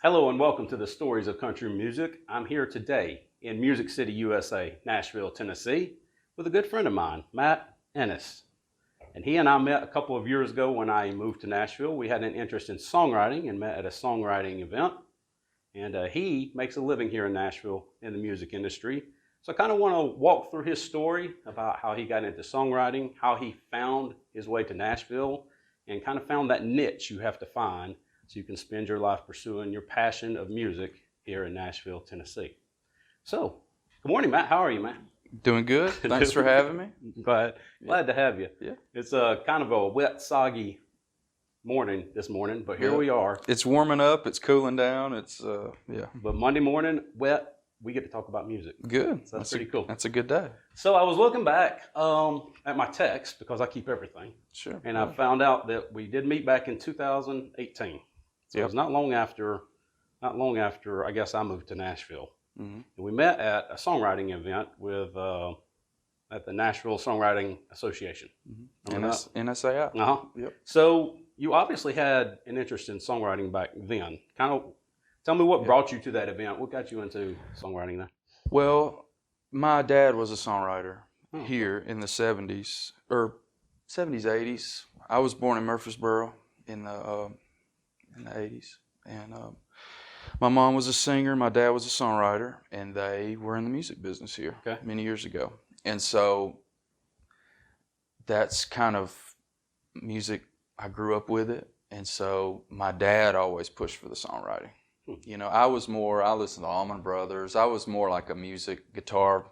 Hello and welcome to the Stories of Country Music. I'm here today in Music City, USA, Nashville, Tennessee, with a good friend of mine, Matt Ennis. And he and I met a couple of years ago when I moved to Nashville. We had an interest in songwriting and met at a songwriting event. And he makes a living here in Nashville in the music industry. So I kind of want to walk through his story about how he got into songwriting, how he found his way to Nashville, and kind of found that niche you have to find so you can spend your life pursuing your passion of music here in Nashville, Tennessee. So, good morning, Matt. How are you, man? Doing good. Thanks for having me. Glad to have you. Yeah. It's kind of a wet, soggy morning this morning, but here we are. It's warming up. It's cooling down. It's, yeah. But Monday morning, wet, we get to talk about music. Good. So that's pretty cool. That's a good day. So I was looking back at my text because I keep everything. Sure. And I found out that we did meet back in 2018. So it was not long after I guess I moved to Nashville. Mm-hmm. And we met at a songwriting event with at the Nashville Songwriting Association. Mm-hmm. NSAI. Uh-huh. Yep. So you obviously had an interest in songwriting back then. Kind of tell me what brought you to that event. What got you into songwriting then? Well, my dad was a songwriter here in the 70s, or 70s, 80s. I was born in Murfreesboro in the 80s. And my mom was a singer, my dad was a songwriter, and they were in the music business here many years ago. And so that's kind of music, I grew up with it. And so my dad always pushed for the songwriting. You know, I listened to Allman Brothers. I was more like a music, guitar,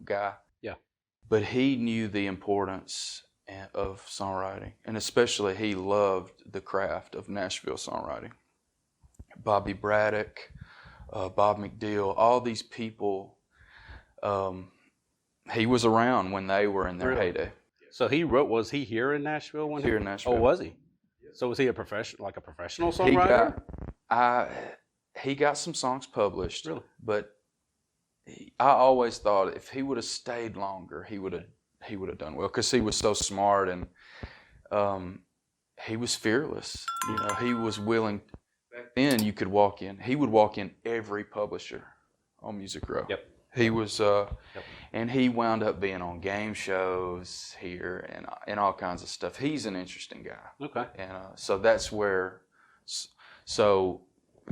guy. Yeah. But he knew the importance of songwriting, and especially he loved the craft of Nashville songwriting. Bobby Braddock, Bob McDill, all these people, he was around when they were in their heyday. So was he here in Nashville? Here in Nashville. Oh, was he? So was he a professional songwriter? He got some songs published, really? But I always thought if he would have stayed longer, he would have done well, because he was so smart, and he was fearless. He was willing. Back then, you could walk in. He would walk in every publisher on Music Row. Yep. He was, and he wound up being on game shows here and all kinds of stuff. He's an interesting guy. Okay. And so that's where. So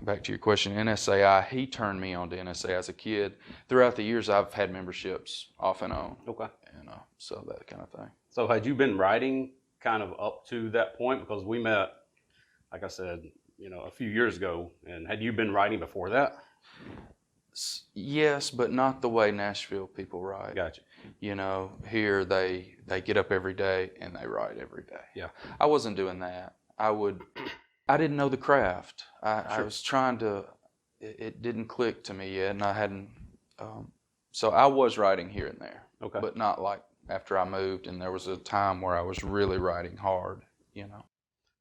back to your question, NSAI. He turned me on to NSAI as a kid. Throughout the years, I've had memberships off and on. Okay. And so that kind of thing. So had you been writing kind of up to that point? Because we met, like I said, a few years ago. And had you been writing before that? Yes, but not the way Nashville people write. Gotcha. Here they get up every day and they write every day. Yeah. I wasn't doing that. I didn't know the craft. I was trying to, it didn't click to me yet, and I hadn't, so I was writing here and there. Okay. But not like after I moved, and there was a time where I was really writing hard,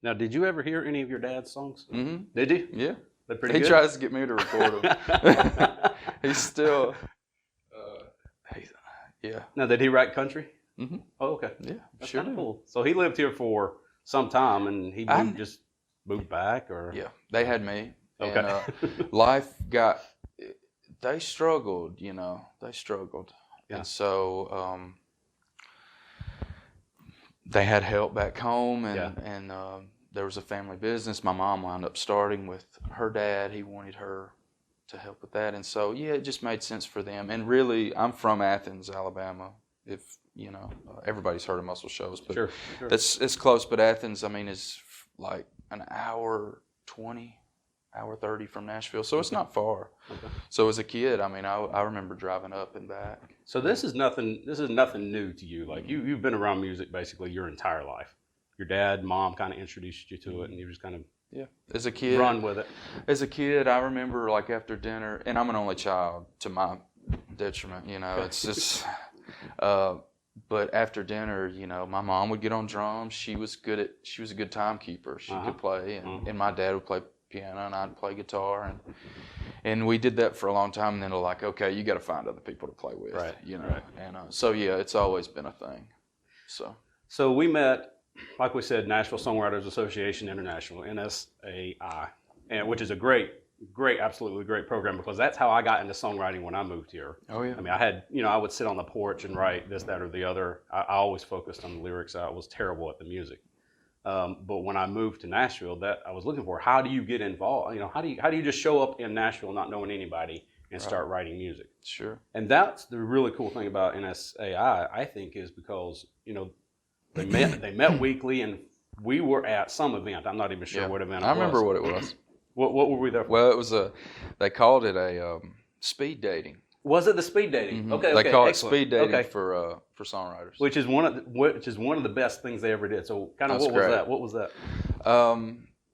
Now, did you ever hear any of your dad's songs? Mm-hmm. Did you? Yeah. They're pretty good? He tries to get me to record them. He's still, yeah. Now, did he write country? Mm-hmm. Oh, okay. Yeah, that's sure kind of cool. So he lived here for some time, and he just moved back, or? Yeah, they had me. Okay. And life they struggled, they struggled. Yeah. And so they had help back home, and there was a family business. My mom wound up starting with her dad. He wanted her to help with that. And so, it just made sense for them. And really, I'm from Athens, Alabama. If, everybody's heard of Muscle Shoals, but sure. It's close. But Athens, is like an hour 20, hour 30 from Nashville. So it's not far. Okay. So as a kid, I remember driving up and back. So this is nothing new to you. Like you've been around music basically your entire life. Your dad, mom kind of introduced you to it, and you just kind of as a kid, run with it. As a kid, I remember like after dinner, and I'm an only child to my detriment. It's just. But after dinner, my mom would get on drums. She was a good timekeeper. She could play, and my dad would play piano, and I'd play guitar, and we did that for a long time. And then they're like, okay, you got to find other people to play with, right? Right. And so it's always been a thing. So we met, like we said, Nashville Songwriters Association International, NSAI, which is a great Great, absolutely great program, because that's how I got into songwriting when I moved here. Oh yeah. I mean, I had, I would sit on the porch and write this, that, or the other. I always focused on the lyrics. I was terrible at the music. But when I moved to Nashville, that I was looking for, how do you get involved? How do you just show up in Nashville not knowing anybody and start writing music? Sure. And that's the really cool thing about NSAI, I think, is because, they met weekly, and we were at some event. I'm not even sure what event it was. I remember what it was. What were we there for? Well, it was they called it a speed dating. Was it the speed dating? Mm-hmm. Okay, they call excellent. it speed dating for songwriters, which is one of the best things they ever did. So, kind of, what was that? What was that?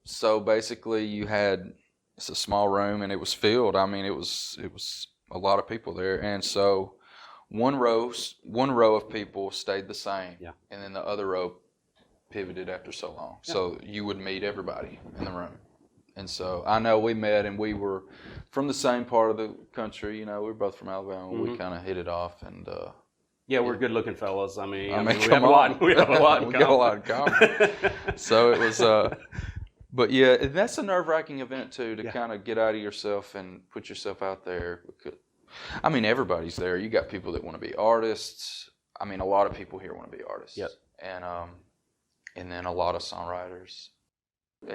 So basically, it's a small room, and it was filled. I mean, it was a lot of people there, and so one row of people stayed the same, and then the other row pivoted after so long. Yeah. So you would meet everybody in the room. And so I know we met, and we were from the same part of the country. We were both from Alabama. Mm-hmm. We kind of hit it off, and we're good-looking fellas. I mean, we have a lot in got a lot in common. So it was, but yeah, that's a nerve-wracking event too, to kind of get out of yourself and put yourself out there. I mean, everybody's there. You got people that want to be artists. I mean, a lot of people here want to be artists. Yep. And then a lot of songwriters.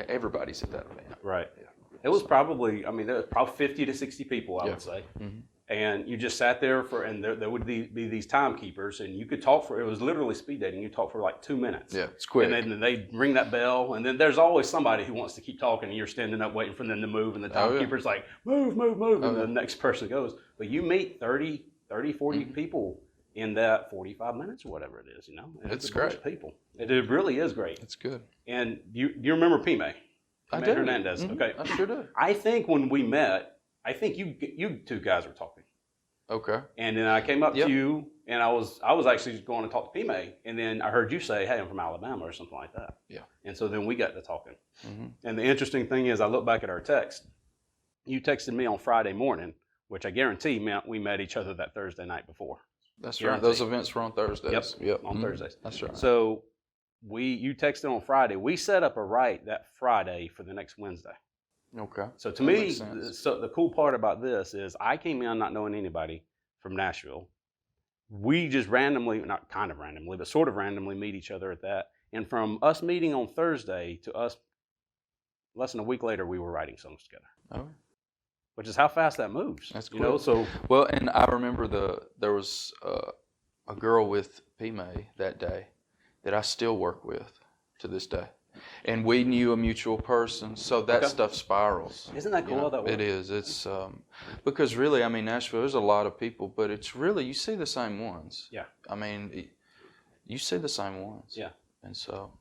Everybody's at that event. Right. Yeah. It was probably, there was probably 50 to 60 people, I would say. Mm-hmm. And you just sat there and there would be these timekeepers, and you could talk it was literally speed dating. You talk for like 2 minutes. Yeah, it's quick. And then they ring that bell, and then there's always somebody who wants to keep talking, and you're standing up waiting for them to move, and the timekeeper's like, move, and the next person goes. But you meet 40 people in that 45 minutes or whatever it is, And it's a great. Bunch of people. It really is great. It's good. And you remember Pime? I do. Hernandez. Mm-hmm. Okay. I sure do. I think when we met, you two guys were talking. Okay. And then I came up to you, and I was actually just going to talk to Pime, and then I heard you say, "Hey, I'm from Alabama," or something like that. Yeah. And so then we got to talking. Mm-hmm. And the interesting thing is, I look back at our text. You texted me on Friday morning, which I guarantee meant we met each other that Thursday night before. That's right. Those events were on Thursdays. Yep. On Thursdays. That's right. So you texted on Friday. We set up a write that Friday for the next Wednesday. Okay. So to me, the cool part about this is I came in not knowing anybody from Nashville. We just randomly, not kind of randomly, but sort of randomly meet each other at that. And from us meeting on Thursday to us, less than a week later, we were writing songs together. Oh. Which is how fast that moves. That's cool. So well, and I remember there was a girl with Pime that day that I still work with to this day, and we knew a mutual person, so that stuff spirals. Isn't that cool how that works? It is. It's because really, Nashville, there's a lot of people, but it's really, you see the same ones. Yeah. You see the same ones. Yeah. And so.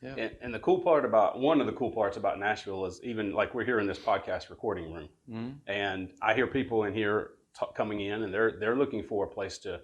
Yeah. And one of the cool parts about Nashville is, even like we're here in this podcast recording room, and I hear people in here coming in, and they're looking for a place to,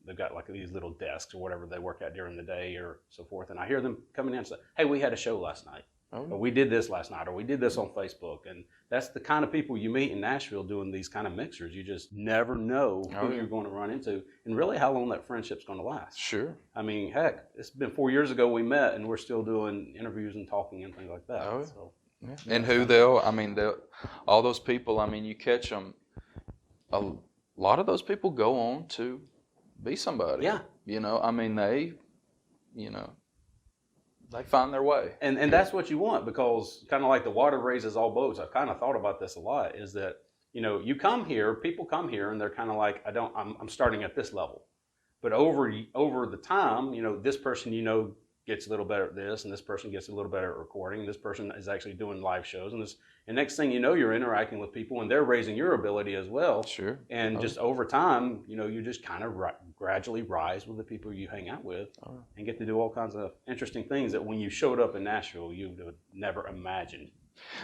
they've got like these little desks or whatever they work at during the day or so forth, and I hear them coming in and say, "Hey, we had a show last night, or we did this last night, or we did this on Facebook," and that's the kind of people you meet in Nashville doing these kind of mixers. You just never know who you're going to run into, and really how long that friendship's going to last. Sure. Heck, it's been 4 years ago we met, and we're still doing interviews and talking and things like that. Oh, so, yeah. And all those people, you catch them, a lot of those people go on to be somebody. Yeah. They find their way. And that's what you want, because kind of like the water raises all boats. I've kind of thought about this a lot, is that, you come here, people come here, and they're kind of like, I'm starting at this level. But over the time, this person, gets a little better at this, and this person gets a little better at recording. This person is actually doing live shows, and next thing you know, you're interacting with people, and they're raising your ability as well. Sure. And just over time, you just kind of gradually rise with the people you hang out with, and get to do all kinds of interesting things that when you showed up in Nashville, you would never imagined.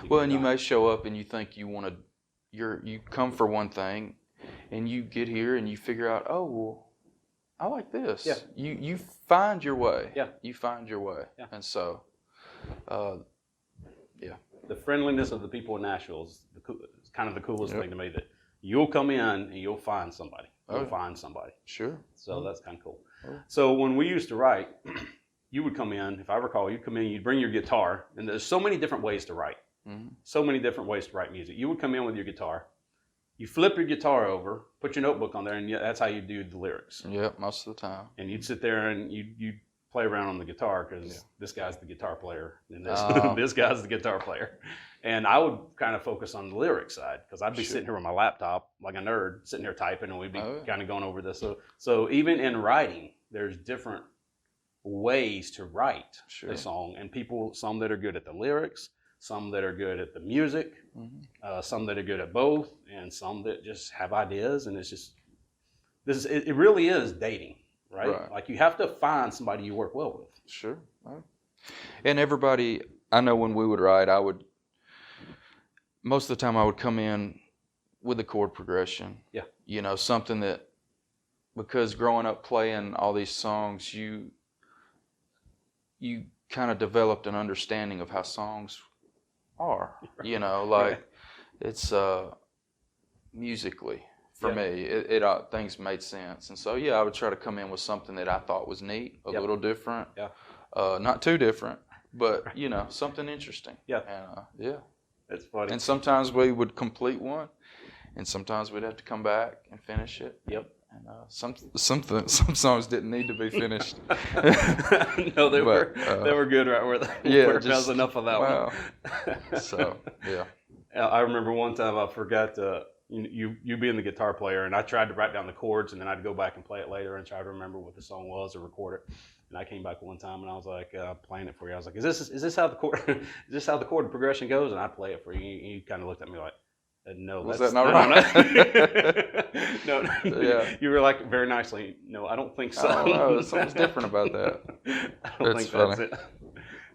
Well, and you may show up and you think you come for one thing, and you get here and you figure out, oh, well, I like this. Yeah. You find your way. Yeah. You find your way. Yeah. And so, the friendliness of the people in Nashville is kind of the coolest thing to me, that you'll come in and you'll find somebody. You'll find somebody. Sure. So that's kind of cool. So when we used to write, you would come in, if I recall, you'd come in, you'd bring your guitar, and there's so many different ways to write. So many different ways to write music. You would come in with your guitar, you flip your guitar over, put your notebook on there, and that's how you do the lyrics. Yep, most of the time. And you'd sit there and you'd play around on the guitar because this guy's the guitar player and this guy's the guitar player. And I would kind of focus on the lyric side because I'd be sitting here with my laptop like a nerd, sitting here typing, and we'd be kind of going over this. So even in writing, there's different ways to write a song, and some that are good at the lyrics, some that are good at the music, some that are good at both, and some that just have ideas. And it's just it really is dating, right? Like you have to find somebody you work well with. Sure. And everybody, I know when we would write, most of the time I would come in with a chord progression. Yeah. You know, something that, because growing up playing all these songs, you kind of developed an understanding of how songs are. You know, like it's musically for me, things made sense. And so I would try to come in with something that I thought was neat, a little different. Yeah. Not too different, but you know, something interesting. Yeah. And it's funny. And sometimes we would complete one, and sometimes we'd have to come back and finish it. Yep. And some songs didn't need to be finished. No, they were good right where they were. Just enough of that one. So I remember one time I forgot you being the guitar player, and I tried to write down the chords, and then I'd go back and play it later and try to remember what the song was or record it. And I came back one time and I was like, playing it for you. I was like, is this how the chord progression goes? And I'd play it for you. You kind of looked at me like, no, was that not right? No. Yeah. You were like very nicely, no, I don't think so. Oh, something's different about that. I don't think that's it.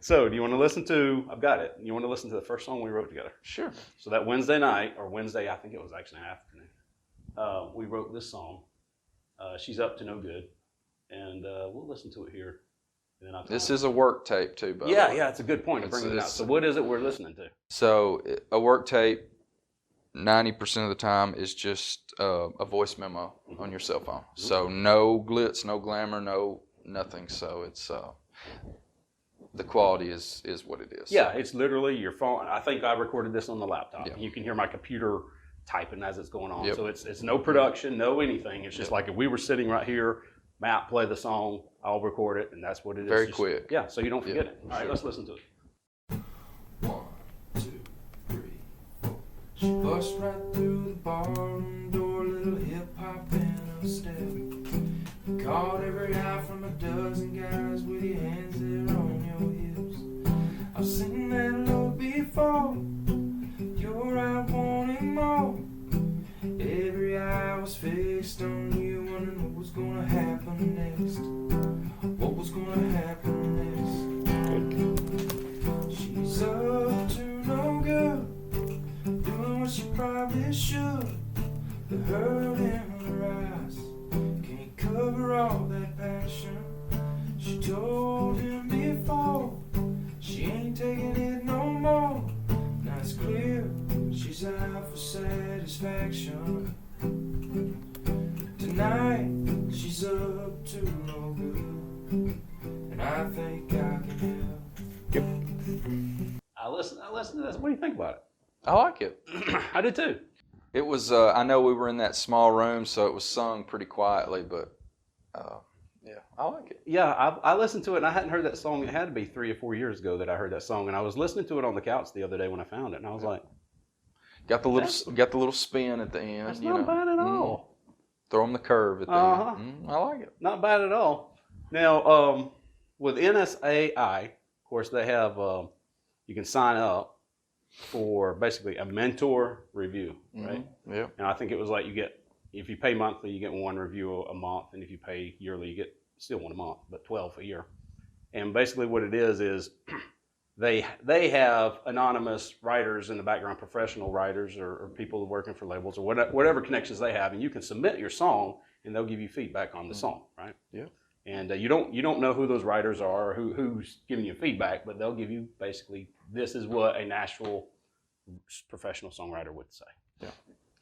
So do you want to listen to, I've got it. You want to listen to the first song we wrote together? Sure. So that Wednesday night, or Wednesday, I think it was actually an afternoon, we wrote this song, She's Up to No Good. And we'll listen to it here. And then this is a work tape too, by the way. Yeah, it's a good point to bring it out. So what is it we're listening to? So a work tape, 90% of the time is just a voice memo on your cell phone. So no glitz, no glamour, no nothing. So it's the quality is what it is. Yeah, it's literally your phone. I think I recorded this on the laptop. Yeah. You can hear my computer typing as it's going on. Yep. So it's no production, no anything. It's just like if we were sitting right here, Matt, play the song, I'll record it, and that's what it is. Very quick. Yeah, so you don't forget it. All right, let's listen to it. 1, 2, 3, 4. She bust right through the barroom door, little hip-hop in her step. Caught every eye from a dozen guys with your hands there on your hips. I've seen that look before, you're out wanting more. Every eye was fixed on you, wondering what was gonna happen next. What was gonna happen next? She's up to no good, doing what she probably should. The hurt in her eyes can't cover all that passion. She told him before, she ain't taking it no more. Now it's clear she's out for satisfaction. Tonight she's up to no good, and I think I can help. I listened to this. What do you think about it? I like it. I did too. It was. I know we were in that small room, so it was sung pretty quietly, but I like it. Yeah, I listened to it, and I hadn't heard that song. It had to be 3 or 4 years ago that I heard that song, and I was listening to it on the couch the other day when I found it, and I was like, got the little spin at the end. That's not bad at all. Throw them the curve at the end. I like it. Not bad at all. Now, with NSAI, of course, they have you can sign up for basically a mentor review, right? Yeah. And I think it was like if you pay monthly, you get 1 review a month, and if you pay yearly, you get still 1 a month, but 12 a year. And basically what it is they have anonymous writers in the background, professional writers or people working for labels or whatever connections they have, and you can submit your song, and they'll give you feedback on the song, right? Yeah. And you don't know who those writers are or who's giving you feedback, but they'll give you basically, this is what a Nashville professional songwriter would say. Yeah.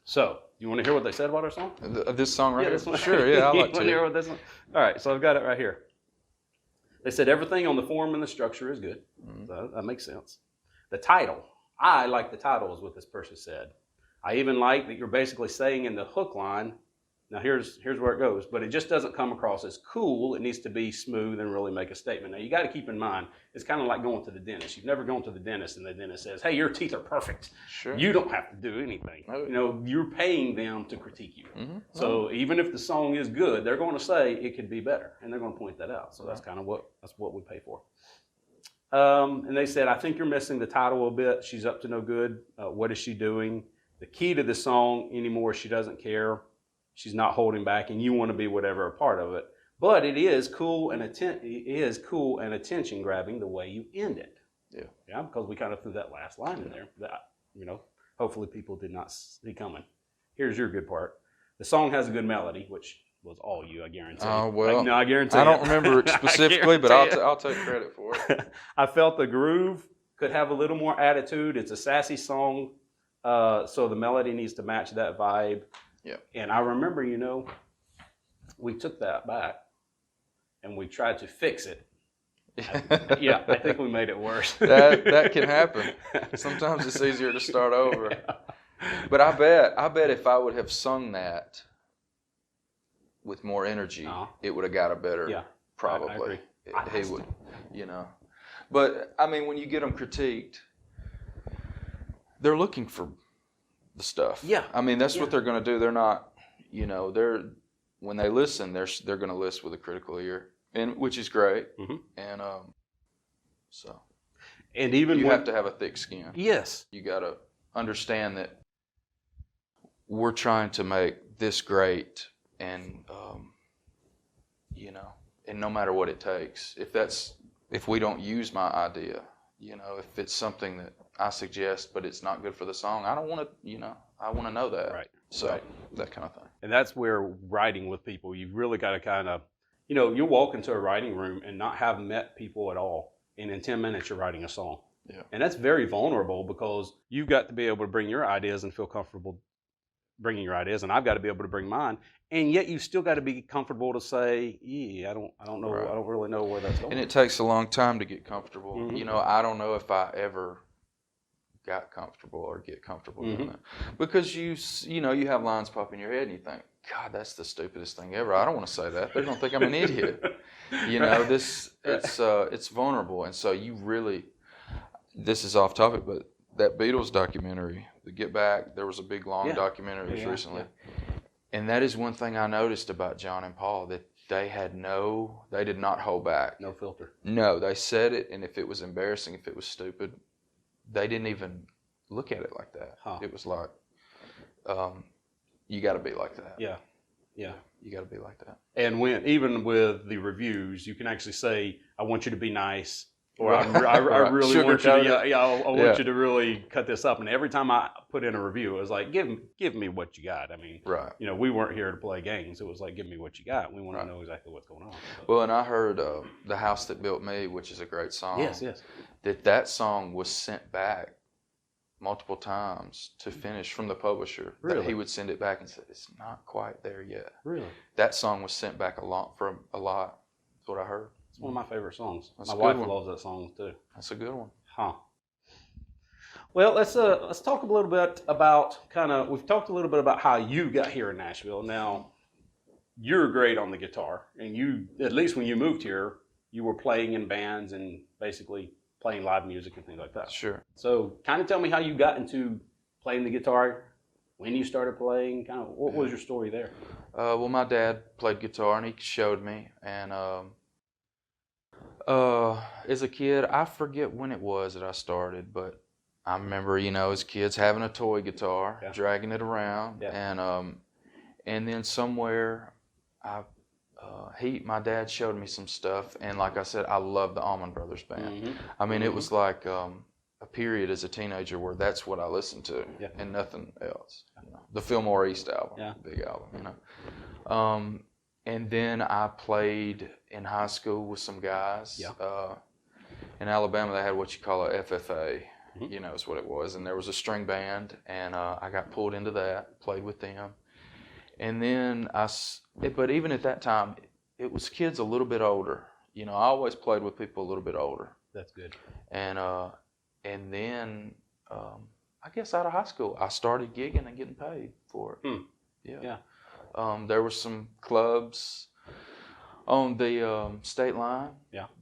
So, you want to hear what they said about our song? This song right here? This one. Sure, yeah, I like to. Hear what this one? All right, so I've got it right here. They said everything on the form and the structure is good. So that makes sense. The title, I like the title is what this person said. I even like that you're basically saying in the hook line, now here's where it goes, but it just doesn't come across as cool. It needs to be smooth and really make a statement. Now you got to keep in mind, it's kind of like going to the dentist. You've never gone to the dentist and the dentist says, hey, your teeth are perfect. Sure. You don't have to do anything. No. You know, you're paying them to critique you. Mm-hmm. So even if the song is good, they're going to say it could be better, and they're going to point that out. So that's kind of what we pay for. And they said, I think you're missing the title a bit. She's up to no good. What is she doing? The key to the song anymore, she doesn't care. She's not holding back, and you want to be whatever a part of it. But it is cool and attention grabbing the way you end it. Yeah, because we kind of threw that last line in there. That, you know, hopefully people did not see coming. Here's your good part. The song has a good melody, which was all you, I guarantee. Oh, well, no, I guarantee. I don't remember it specifically, but I'll take credit for it. I felt the groove could have a little more attitude. It's a sassy song, so the melody needs to match that vibe. Yeah. And I remember, you know, we took that back and we tried to fix it. Yeah, I think we made it worse. That can happen. Sometimes it's easier to start over. Yeah. But I bet if I would have sung that with more energy, it would have got a better. Yeah, probably. I agree. He would, you know. But I mean, when you get them critiqued, they're looking for the stuff. Yeah. I mean, that's what they're going to do. They're not, you know, when they listen, they're going to listen with a critical ear, and which is great. Mm-hmm. And so. And even you have to have a thick skin. Yes. You got to understand that we're trying to make this great, and you know, and no matter what it takes, if we don't use my idea, you know, if it's something that I suggest but it's not good for the song, I don't want to, you know, I want to know that. Right. So right. That kind of thing. And that's where writing with people, you've really got to kind of, you know, you'll walk into a writing room and not have met people at all, and in 10 minutes you're writing a song. Yeah. And that's very vulnerable because you've got to be able to bring your ideas and feel comfortable bringing your ideas, and I've got to be able to bring mine. And yet you've still got to be comfortable to say, yeah, I don't know, right. I don't really know where that's going. And it takes a long time to get comfortable. Mm-hmm. You know, I don't know if I ever got comfortable or get comfortable doing that. Because you know, you have lines pop in your head and you think, God, that's the stupidest thing ever. I don't want to say that. They're going to think I'm an idiot. You know, it's vulnerable. And so you really, this is off topic, but that Beatles documentary, the Get Back, there was a big long documentary recently. Yeah. And that is one thing I noticed about John and Paul, that they did not hold back. No filter. No, they said it, and if it was embarrassing, if it was stupid, they didn't even look at it like that. Huh. It was like, you got to be like that. Yeah, yeah. You got to be like that. And even with the reviews, you can actually say, I want you to be nice. Or I really want you to, I want you to really cut this up. And every time I put in a review, it was like, give me what you got. I mean, you know, we weren't here to play games. It was like, give me what you got. We want to know exactly what's going on. So. Well, and I heard The House That Built Me, which is a great song. Yes. That song was sent back multiple times to finish from the publisher. Really? That he would send it back and say, it's not quite there yet. Really? That song was sent back a lot. That's what I heard. It's one of my favorite songs. That's my wife loves that song too. That's a good one. Huh. Well, let's talk a little bit about we've talked a little bit about how you got here in Nashville. Now, you're great on the guitar, and you, at least when you moved here, you were playing in bands and basically playing live music and things like that. Sure. So kind of tell me how you got into playing the guitar, when you started playing, kind of what was your story there? Well, my dad played guitar, and he showed me, and as a kid, I forget when it was that I started, but I remember, you know, as kids having a toy guitar, dragging it around, and then somewhere, my dad showed me some stuff, and like I said, I love the Allman Brothers Band. Mm-hmm. I mean, it was like a period as a teenager where that's what I listened to, and nothing else. You know, the Fillmore East album, big album, you know. And then I played in high school with some guys. In Alabama, they had what you call a FFA, you know, is what it was. And there was a string band, and I got pulled into that, played with them. And then but even at that time, it was kids a little bit older. You know, I always played with people a little bit older. That's good. And then I guess out of high school, I started gigging and getting paid for it. Yeah. There were some clubs on the state line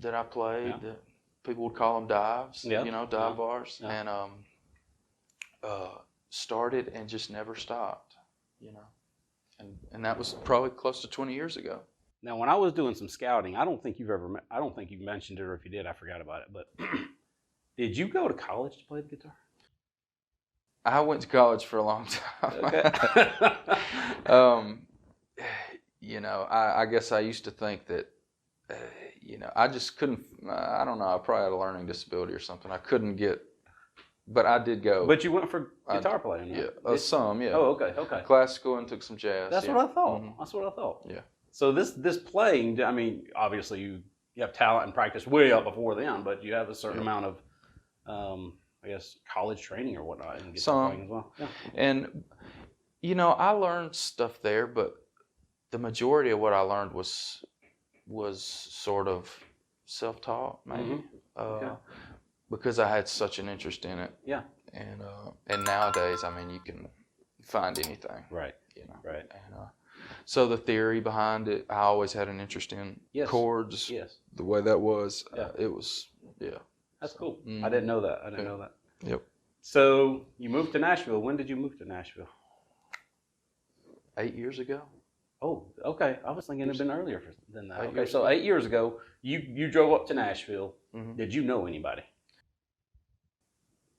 that I played that people would call them dives, dive bars, and started and just never stopped, and that was probably close to 20 years ago. Now, when I was doing some scouting, I don't think you mentioned it, or if you did, I forgot about it. But did you go to college to play the guitar? I went to college for a long time. Okay. I guess I used to think that, I just couldn't. I don't know. I probably had a learning disability or something. I couldn't get, but I did go. But you went for guitar playing, right? Yeah, some, yeah. Oh, okay. Classical and took some jazz. That's what I thought. Mm-hmm. That's what I thought. Yeah. So this playing, I mean, obviously you have talent and practice way up before then, but you have a certain amount of, I guess, college training or whatnot in guitar playing as well. Yeah. And, I learned stuff there, but the majority of what I learned was sort of self-taught, maybe, because I had such an interest in it. Yeah. And nowadays, I mean, you can find anything. Right. Right. And so the theory behind it, I always had an interest in chords. Yes. The way that was, it was, That's cool. I didn't know that. Know that. Yep. So you moved to Nashville. When did you move to Nashville? 8 years ago. Oh, okay. I was thinking it'd been earlier than that. Okay, so 8 years ago, you drove up to Nashville. Mm-hmm. Did you know anybody?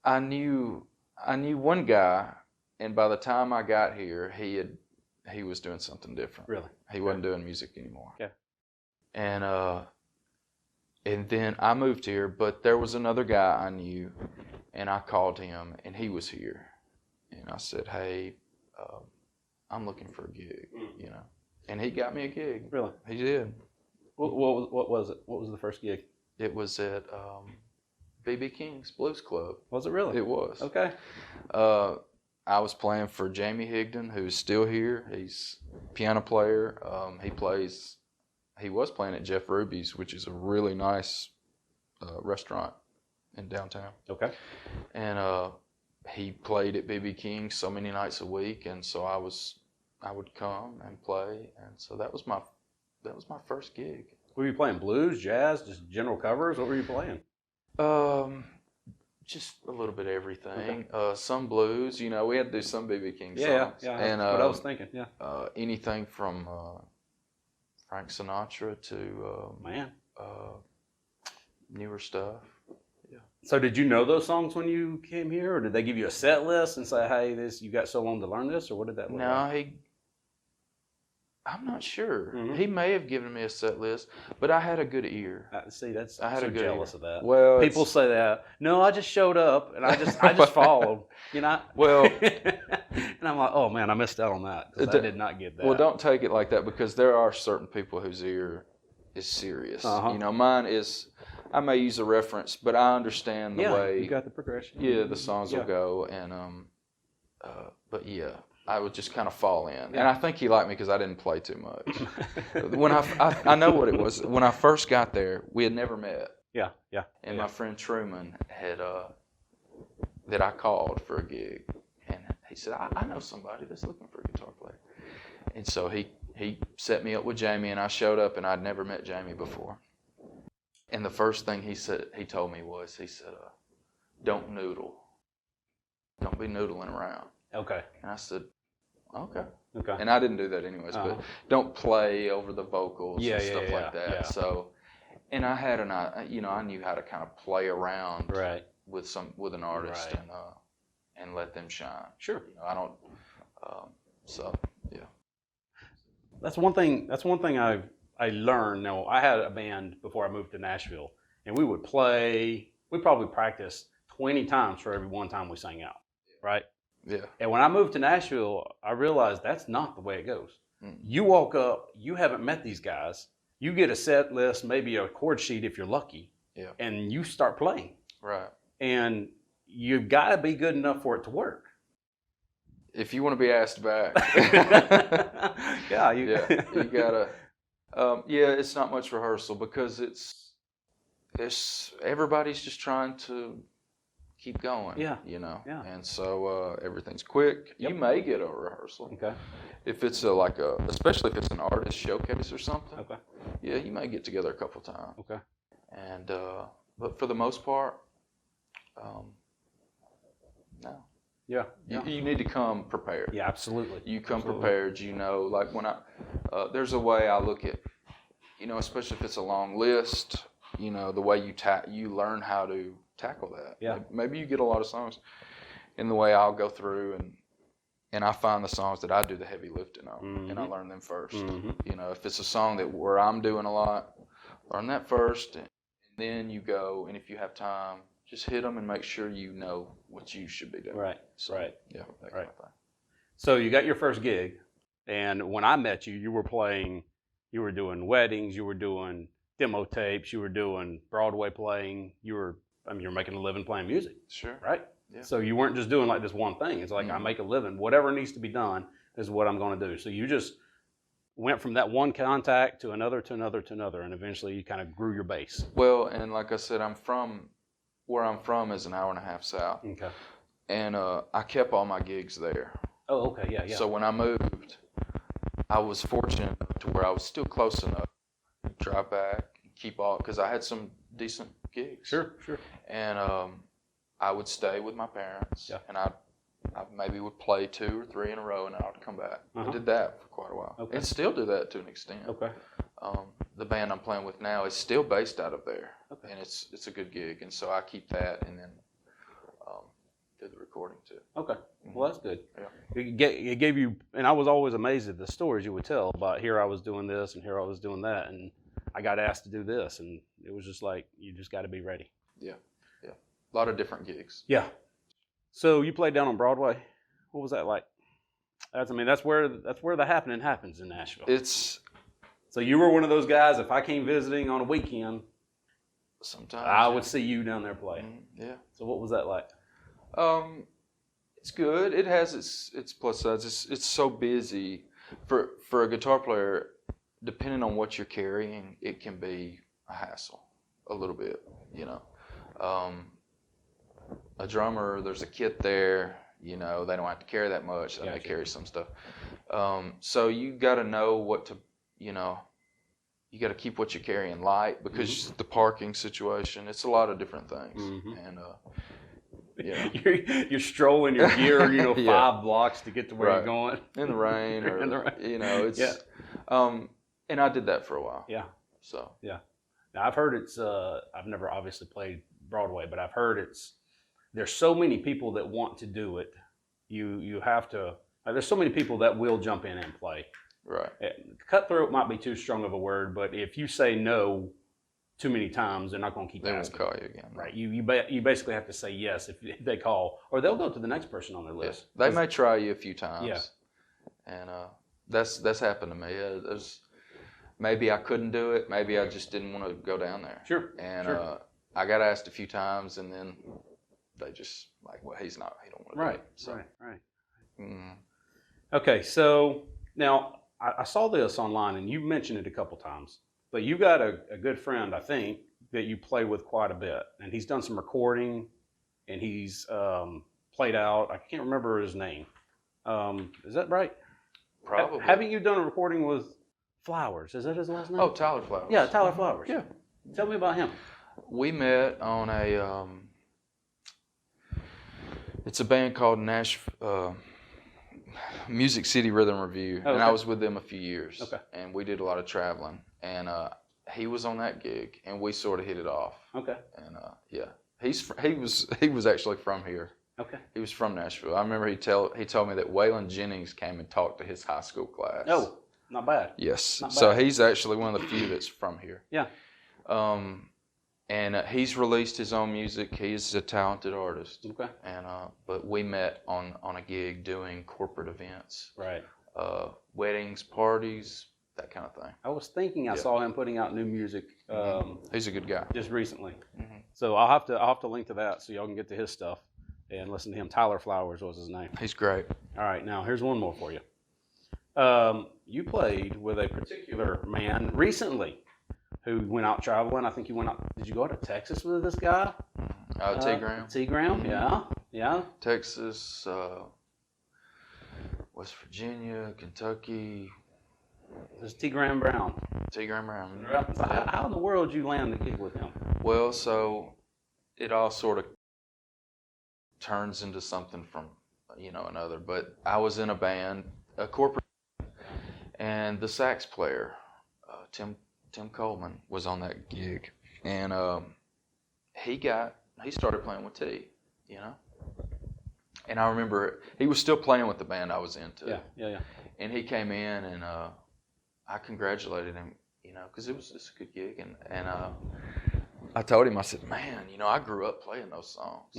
I knew one guy, and by the time I got here, he was doing something different. Really? He wasn't doing music anymore. Yeah. And then I moved here, but there was another guy I knew, and I called him, and he was here, and I said, "Hey, I'm looking for a gig," and he got me a gig. Really? He did. What was it? What was the first gig? It was at B.B. King's Blues Club. Was it really? It was. Okay. I was playing for Jamie Higdon, who's still here. He's a piano player. He was playing at Jeff Ruby's, which is a really nice restaurant in downtown. Okay. And he played at B.B. King so many nights a week, and so I would come and play, and so that was my first gig. Were you playing blues, jazz, just general covers? What were you playing? Just a little bit of everything. Okay. Some blues, we had to do some B.B. King songs. Yeah, and that's what I was thinking. Yeah. Anything from Frank Sinatra to newer stuff. Yeah. So did you know those songs when you came here, or did they give you a set list and say, "Hey, you got so long to learn this," or what did that look like? I'm not sure. Mm-hmm. He may have given me a set list, but I had a good ear. I'm so jealous of that. Well, people say that. No, I just showed up and I just followed. Well, and I'm like, oh man, I missed out on that because I did not get that. Well, don't take it like that, because there are certain people whose ear is serious. Uh-huh. Mine is. I may use a reference, but I understand the way. You got the progression. Yeah, the songs will go, and but yeah. I would just kind of fall in. Yeah. And I think he liked me because I didn't play too much. When I know what it was. When I first got there, we had never met. Yeah. And my friend Truman had, that I called for a gig. And he said, I know somebody that's looking for a guitar player. And so he set me up with Jamie, and I showed up, and I'd never met Jamie before. And the first thing he told me was, don't noodle. Don't be noodling around. Okay. And I said, okay. Okay. And I didn't do that anyways, but don't play over the vocals and stuff like that. Yeah. So, and I had I knew how to kind of play around with an artist and let them shine. Sure. I don't. So yeah. That's one thing I learned. Now, I had a band before I moved to Nashville, and we would play. We probably practiced 20 times for every one time we sang out. Right. Yeah. And when I moved to Nashville, I realized that's not the way it goes. Mm. You walk up, you haven't met these guys, you get a set list, maybe a chord sheet if you're lucky, and you start playing. Right. And you've got to be good enough for it to work. If you want to be asked back. You got to. It's not much rehearsal, because it's everybody's just trying to keep going. Yeah. You know. Yeah. And so everything's quick. Yep. You may get a rehearsal. Okay. If it's especially if it's an artist showcase or something. Okay. Yeah, you may get together a couple times. Okay. And but for the most part, no. Yeah. You need to come prepared. Yeah, absolutely. You come Absolutely. prepared. You know, like when there's a way I look at, you know, especially if it's a long list. You know, the way you learn how to tackle that. Yeah. Maybe you get a lot of songs. In the way I'll go through and I find the songs that I do the heavy lifting on, and I learn them first. You know, if it's a song where I'm doing a lot, learn that first, and then you go. And if you have time, just hit them and make sure you know what you should be doing. Right. So, Right. Yeah. That Right. kind of thing. So you got your first gig, and when I met you, you were doing weddings, you were doing demo tapes, you were doing Broadway playing, you were making a living playing music, Sure. right? Yeah. So you weren't just doing like this one thing. It's like I make a living. Whatever needs to be done is what I'm going to do. So you just went from that one contact to another, and eventually you kind of grew your base. Well, and like I said, where I'm from is an hour and a half south. Okay. And I kept all my gigs there. Oh, okay, yeah. So when I moved, I was fortunate to where I was still close enough to drive back and keep all, because I had some decent gigs. Sure. And I would stay with my parents, Yeah. and I maybe would play 2 or 3 in a row, and then I would come back. I did that for quite a while. Okay. And still do that to an extent. Okay. The band I'm playing with now is still based out of there, Okay. and it's a good gig, and so I keep that, and then do the recording too. Okay. Well, that's good. Yeah. It gave you, and I was always amazed at the stories you would tell about here I was doing this and here I was doing that, and I got asked to do this, and it was just like you just got to be ready. Yeah. A lot of different gigs. Yeah. So you played down on Broadway. What was that like? That's where the happening happens in Nashville. So you were one of those guys. If I came visiting on a weekend, Sometimes I would see you down there playing. Yeah. So what was that like? It's good. It has its plus sides. It's so busy for a guitar player. Depending on what you're carrying, it can be a hassle, a little bit. You know, a drummer, there's a kit there. You know, they don't have to carry that much. They may carry some stuff. So you got to know what to. You know, you got to keep what you're carrying light because the parking situation. It's a lot of different things, and. Yeah. You're strolling your gear, 5 blocks to get to where you're going. In the rain, or In the rain. it's. And I did that for a while. Yeah. So. Yeah. Now I've heard it's. I've never obviously played Broadway, but I've heard there's so many people that want to do it. You have to. There's so many people that will jump in and play. Right. Cutthroat might be too strong of a word, but if you say no too many times, they're not going to keep asking. They won't call you again. Right. You basically have to say yes if they call, or they'll go to the next person on their list. They may try you a few times. Yeah. And that's happened to me. Maybe I couldn't do it. Maybe I just didn't want to go down there. Sure. And sure. I got asked a few times, and then they just well, he don't want to do it. So. Right. Mm. Okay, so now I saw this online, and you mentioned it a couple times. But you got a good friend, I think, that you play with quite a bit, and he's done some recording, and he's played out. I can't remember his name. Is that right? Probably. Haven't you done a recording with Flowers? Is that his last name? Oh, Tyler Flowers. Yeah, Tyler Flowers. Yeah. Tell me about him. We met on it's a band called Music City Rhythm Review, Oh, okay. and I was with them a few years. Okay. And we did a lot of traveling, and he was on that gig, and we sort of hit it off. Okay. And he was actually from here. Okay. He was from Nashville. I remember he told me that Waylon Jennings came and talked to his high school class. Oh, not bad. Yes. Not So bad. he's actually one of the few that's from here. Yeah. And he's released his own music. He's a talented artist. Okay. And but we met on a gig doing corporate events, Right. weddings, parties, that kind of thing. I was thinking I saw him putting out new music He's a good guy. just recently. Mm-hmm. So I'll have to link to that so y'all can get to his stuff and listen to him. Tyler Flowers was his name. He's great. All right, now here's one more for you. You played with a particular man recently who went out traveling. I think you went out. Did you go out to Texas with this guy? T. Graham. T. Graham, yeah. Texas, West Virginia, Kentucky. There's T. Graham Brown. T. Graham Brown. So how in the world did you land the gig with him? Well, so it all sort of turns into something from, another. But I was in a band, a corporate, and the sax player, Tim Coleman, was on that gig, and he started playing with T, And I remember he was still playing with the band I was into. Yeah. And he came in, and I congratulated him, because it was just a good gig, and I told him, I said, man, I grew up playing those songs,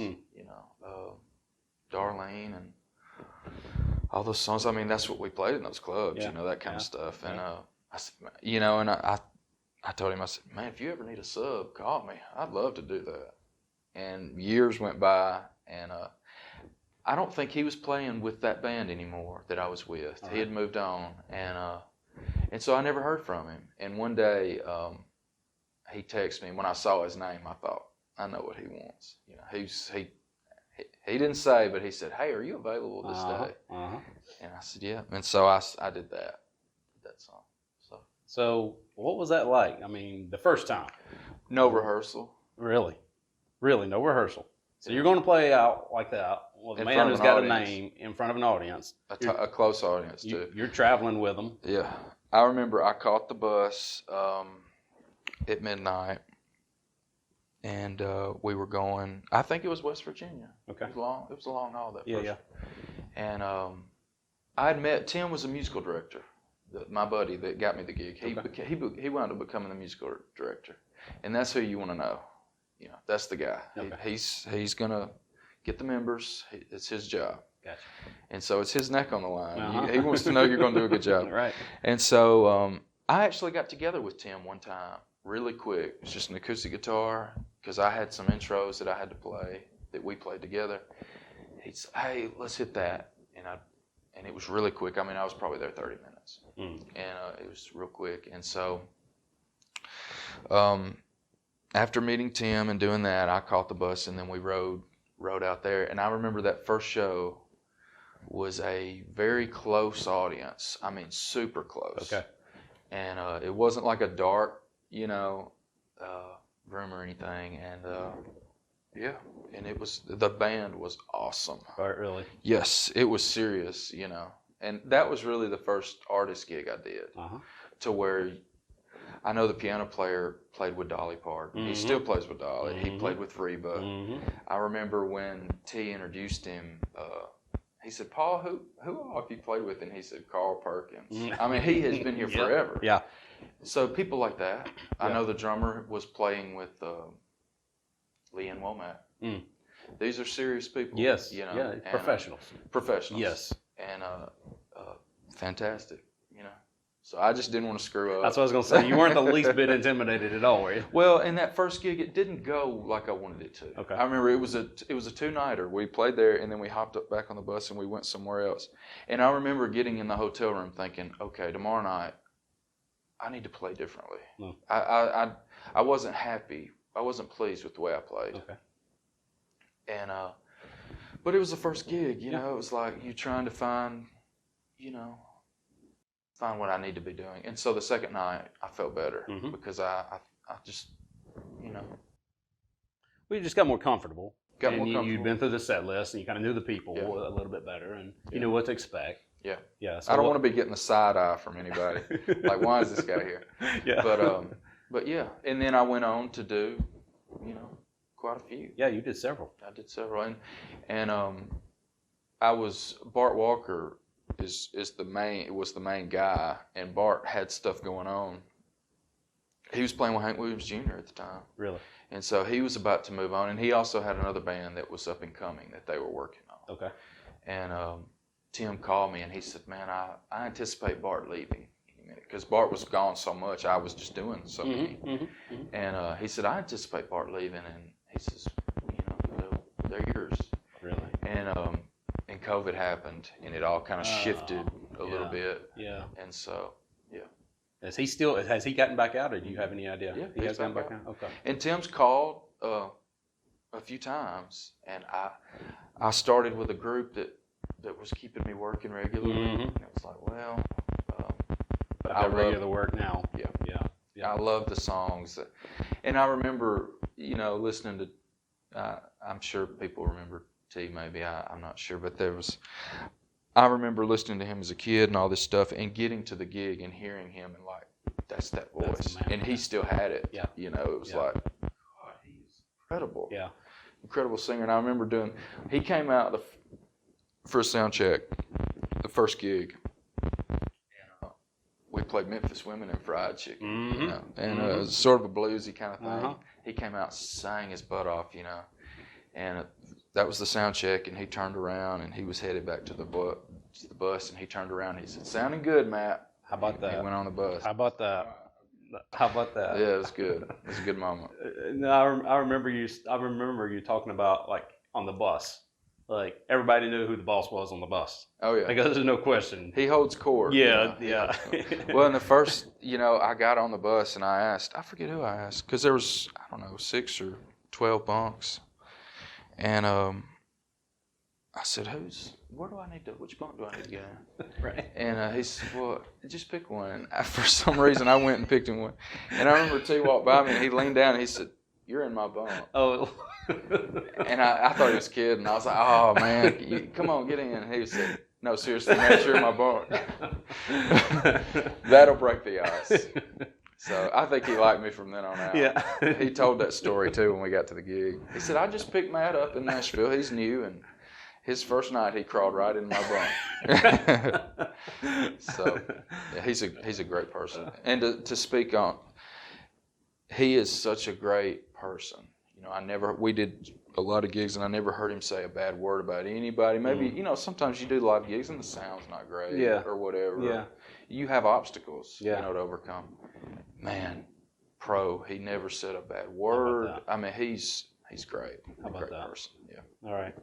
Darlene and all those songs. I mean, that's what we played in those clubs, that kind of stuff. And I said, and I told him, I said, man, if you ever need a sub, call me. I'd love to do that. And years went by, and I don't think he was playing with that band anymore that I was with. He had moved on, and so I never heard from him. And one day, he texted me. When I saw his name, I thought, I know what he wants. He didn't say, but he said, hey, are you available this day? And I said, yeah. And so I did that song. So what was that like? I mean, the first time? No rehearsal. Really, no rehearsal. So you're going to play out like that with a man who's got a name in front of an audience. A close audience, too. You're traveling with them. Yeah. I remember I caught the bus at midnight, and we were going, I think it was West Virginia. Okay. It was a long haul that first. Yeah. And I had met, Tim was a musical director, my buddy that got me the gig. He wound up becoming the musical director. And that's who you want to know. That's the guy. Okay. He's going to get the members. It's his job. Gotcha. And so it's his neck on the line. He wants to know you're going to do a good job. Right. And so I actually got together with Tim one time, really quick. It's just an acoustic guitar, because I had some intros that I had to play that we played together. He said, hey, let's hit that. And it was really quick. I mean, I was probably there 30 minutes. And it was real quick. And so after meeting Tim and doing that, I caught the bus, and then we rode out there. And I remember that first show was a very close audience. I mean, super close. Okay. And it wasn't like a dark, room or anything. And and the band was awesome. Right, really? Yes, it was serious, And that was really the first artist gig I did, to where I know the piano player played with Dolly Parton. He still plays with Dolly. He played with Reba. I remember when T introduced him, he said, Paul, who all have you played with? And he said, Carl Perkins. I mean, he has been here forever. Yeah. So people like that. I know the drummer was playing with Leanne Womack. These are serious people. Yes. And, professionals. Professionals. Yes. And fantastic. So I just didn't want to screw up. That's what I was going to say. You weren't the least bit intimidated at all, were you? Well, in that first gig, it didn't go like I wanted it to. Okay. I remember it was a two-nighter. We played there, and then we hopped up back on the bus, and we went somewhere else. And I remember getting in the hotel room thinking, okay, tomorrow night, I need to play differently. I wasn't happy. I wasn't pleased with the way I played. Okay. And but it was the first gig. It was like you trying to find what I need to be doing. And so the second night, I felt better because I just, Well, you just got more comfortable. Got more comfortable. You'd been through the set list, and you kind of knew the people a little bit better, and you knew what to expect. Yeah. Yeah. So I don't want to be getting the side eye from anybody. Like, why is this guy here? Yeah. But yeah. And then I went on to do, quite a few. Yeah, you did several. I did several. And Bart Walker was the main guy, and Bart had stuff going on. He was playing with Hank Williams Jr. at the time. Really? And so he was about to move on, and he also had another band that was up and coming that they were working on. Okay. And Tim called me, and he said, man, I anticipate Bart leaving in a minute, because Bart was gone so much, I was just doing so many. And he said, I anticipate Bart leaving, and he says, they're yours. Really? And COVID happened, and it all kind of shifted a little bit. Yeah. And so, yeah. Has he gotten back out, or do you have any idea? Yeah, he has gotten back out. Okay. And Tim's called a few times, and I started with a group that was keeping me working regularly. Mm-hmm. And it was like, well, But I I regular love, work now. yeah, Yeah. I love the songs, and I remember, listening to. I'm sure people remember T. Maybe I'm not sure, but I remember listening to him as a kid and all this stuff, and getting to the gig and hearing him and like, that's that voice, That's the man. and he still had it. Yeah. It was like, God, he's incredible. Yeah. Incredible singer. And I remember he came out for a sound check, the first gig. And we played Memphis Women and Fried Chicken. Mm-hmm. And it was sort of a bluesy kind of thing. Uh-huh. He came out, sang his butt off, and that was the sound check. And he turned around and he was headed back to the bus, and he turned around and he said, "Sounding good, Matt." How about that? He went on the bus. How about that? How about that? Yeah, it was good. It was a good moment. No, I remember you. I remember you talking about like on the bus, like everybody knew who the boss was on the bus. Oh yeah, Like there's no question. he holds court. Yeah, He yeah. holds court. Well, in the first, I got on the bus and I forget who I asked, because there was, I don't know, 6 or 12 bunks, and I said, which bunk do I need to get in? Right. And he said, well, just pick one. And for some reason, I went and picked him one. And I remember T walked by me and he leaned down and he said, "You're in my bunk." Oh. And I thought he was kidding. I was like, "Oh man, come on, get in." And he said, "No, seriously, man, you're in my bunk." That'll break the ice. So I think he liked me from then on out. Yeah. He told that story too when we got to the gig. He said, "I just picked Matt up in Nashville. He's new, and his first night he crawled right in my bunk." So yeah, he's a great person. And to speak on, he is such a great person. We did a lot of gigs and I never heard him say a bad word about anybody. Maybe, sometimes you do a lot of gigs and the sound's not great or whatever. Yeah. You have obstacles, to overcome. Man, he never said a bad word. I mean, he's great. How about great that? person. Yeah. All right.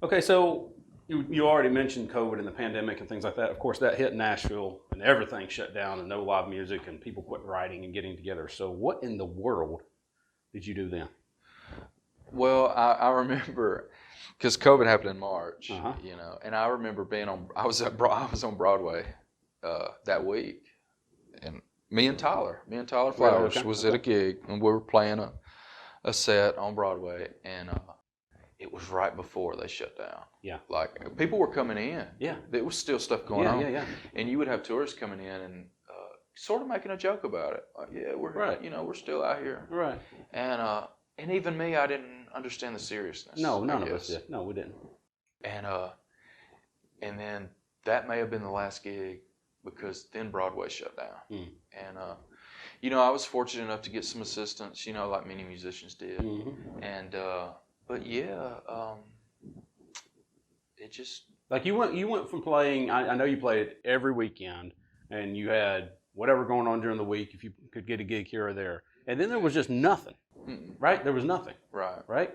Okay, so you already mentioned COVID and the pandemic and things like that. Of course, that hit Nashville and everything shut down and no live music and people quit writing and getting together. So what in the world did you do then? Well, I remember, because COVID happened in March, Uh-huh. and I remember I was on Broadway that week, and me and Tyler Flowers okay. was at a gig, and we were playing a set on Broadway, and it was right before they shut down. Yeah. Like, people were coming in. Yeah. There was still stuff going on. Yeah. And you would have tourists coming in and sort of making a joke about it. Like, yeah, we're we're still out here. Right. And even me, I didn't understand the seriousness. No, none of us did. No, we didn't. And then that may have been the last gig, because then Broadway shut down. And I was fortunate enough to get some assistance, like many musicians did. Mm-hmm. And but yeah, it just, Like you went from playing. I know you played every weekend, and you had whatever going on during the week if you could get a gig here or there, and then there was just nothing. Right? There was nothing. Right?